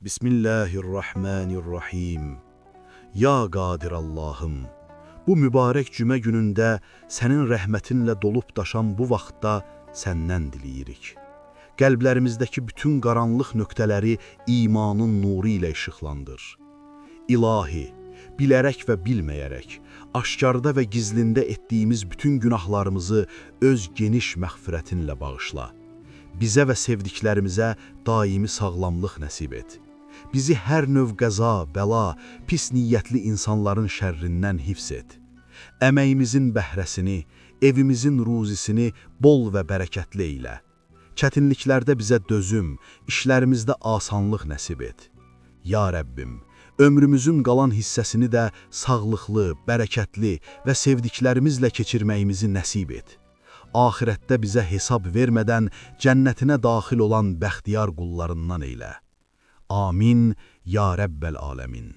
Bismillahirrahmanirrahim. Ya Qadir Allahım, bu mübarək cümə günündə sənin rəhmətinlə dolub daşan bu vaxtda səndən diləyirik. Qəlblərimizdəki bütün qaranlıq nöqtələri imanın nuru ilə işıqlandır. İlahi, bilərək və bilməyərək, aşkarda və gizlində etdiyimiz bütün günahlarımızı öz geniş məğfirətinlə bağışla. Bizə və sevdiklərimizə daimi sağlamlıq nəsib et. Bizi hər növ qəza, bəla, pis niyyətli insanların şərrindən hifz et. Əməyimizin bəhrəsini, evimizin ruzisini bol və bərəkətli eylə. Çətinliklərdə bizə dözüm, işlərimizdə asanlıq nəsib et. Ya Rəbbim, ömrümüzün qalan hissəsini də sağlıqlı, bərəkətli və sevdiklərimizlə keçirməyimizi nəsib et. Axirətdə bizə hesab vermədən cənnətinə daxil olan bəxtiyar qullarından eylə. Amin, ya Rəbbəl aləmin.